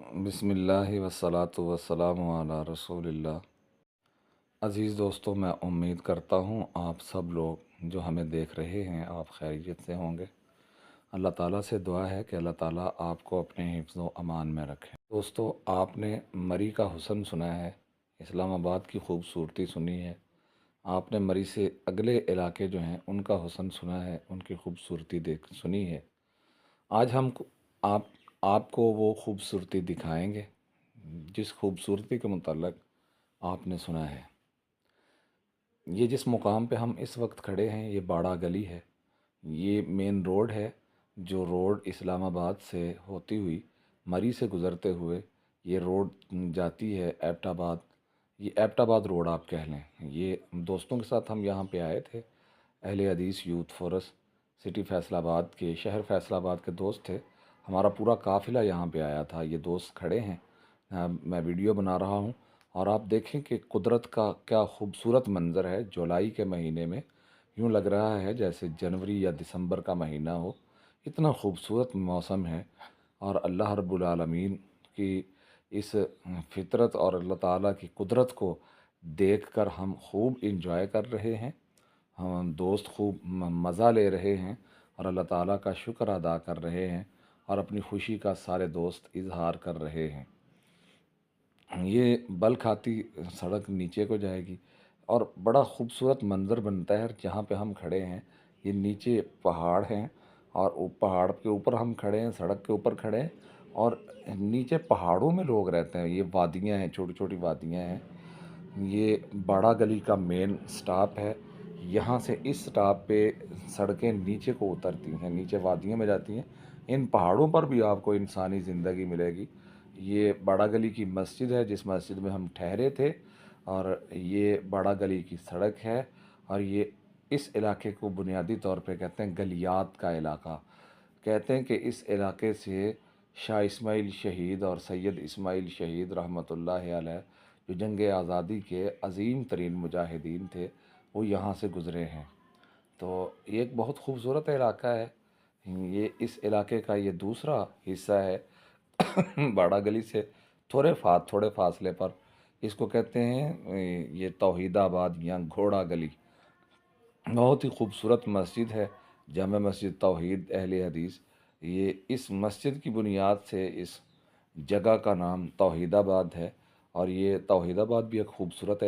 بسم اللہ والصلاۃ والسلام علی رسول اللہ۔ عزیز دوستو، میں امید کرتا ہوں آپ سب لوگ جو ہمیں دیکھ رہے ہیں آپ خیریت سے ہوں گے۔ اللہ تعالیٰ سے دعا ہے کہ اللہ تعالیٰ آپ کو اپنے حفظ و امان میں رکھے۔ دوستو، آپ نے مری کا حسن سنا ہے، اسلام آباد کی خوبصورتی سنی ہے، آپ نے مری سے اگلے علاقے جو ہیں ان کا حسن سنا ہے، ان کی خوبصورتی سنی ہے۔ آج ہم آپ آپ کو وہ خوبصورتی دکھائیں گے جس خوبصورتی کے متعلق آپ نے سنا ہے۔ یہ جس مقام پہ ہم اس وقت کھڑے ہیں یہ باڑہ گلی ہے، یہ مین روڈ ہے جو روڈ اسلام آباد سے ہوتی ہوئی مری سے گزرتے ہوئے یہ روڈ جاتی ہے ایبٹ آباد۔ یہ ایبٹ آباد روڈ آپ کہہ لیں۔ یہ دوستوں کے ساتھ ہم یہاں پہ آئے تھے، اہل حدیث یوتھ فورس سٹی فیصل آباد کے، شہر فیصل آباد کے دوست تھے، ہمارا پورا قافلہ یہاں پہ آیا تھا۔ یہ دوست کھڑے ہیں، میں ویڈیو بنا رہا ہوں اور آپ دیکھیں کہ قدرت کا کیا خوبصورت منظر ہے۔ جولائی کے مہینے میں یوں لگ رہا ہے جیسے جنوری یا دسمبر کا مہینہ ہو، اتنا خوبصورت موسم ہے۔ اور اللہ رب العالمین کی اس فطرت اور اللہ تعالیٰ کی قدرت کو دیکھ کر ہم خوب انجوائے کر رہے ہیں، ہم دوست خوب مزہ لے رہے ہیں اور اللہ تعالیٰ کا شکر ادا کر رہے ہیں اور اپنی خوشی کا سارے دوست اظہار کر رہے ہیں۔ یہ بل کھاتی سڑک نیچے کو جائے گی اور بڑا خوبصورت منظر بنتا ہے جہاں پہ ہم کھڑے ہیں۔ یہ نیچے پہاڑ ہیں اور پہاڑ کے اوپر ہم کھڑے ہیں، سڑک کے اوپر کھڑے ہیں اور نیچے پہاڑوں میں لوگ رہتے ہیں۔ یہ وادیاں ہیں، چھوٹی چھوٹی وادیاں ہیں۔ یہ باڑہ گلی کا مین سٹاپ ہے، یہاں سے اس سٹاپ پہ سڑکیں نیچے کو اترتی ہیں، نیچے وادیوں میں جاتی ہیں۔ ان پہاڑوں پر بھی آپ کو انسانی زندگی ملے گی۔ یہ باڑہ گلی کی مسجد ہے جس مسجد میں ہم ٹھہرے تھے، اور یہ باڑہ گلی کی سڑک ہے، اور یہ اس علاقے کو بنیادی طور پہ کہتے ہیں گلیات کا علاقہ۔ کہتے ہیں کہ اس علاقے سے شاہ اسماعیل شہید اور سید اسماعیل شہید رحمۃ اللہ علیہ جو جنگ آزادی کے عظیم ترین مجاہدین تھے وہ یہاں سے گزرے ہیں۔ تو یہ ایک بہت خوبصورت علاقہ ہے۔ یہ اس علاقے کا یہ دوسرا حصہ ہے باڑہ گلی سے تھوڑے فاصلے پر۔ اس کو کہتے ہیں یہ توحید آباد یا گھوڑا گلی۔ بہت ہی خوبصورت مسجد ہے، جامع مسجد توحید اہل حدیث۔ یہ اس مسجد کی بنیاد سے اس جگہ کا نام توحید آباد ہے، اور یہ توحید آباد بھی ایک خوبصورت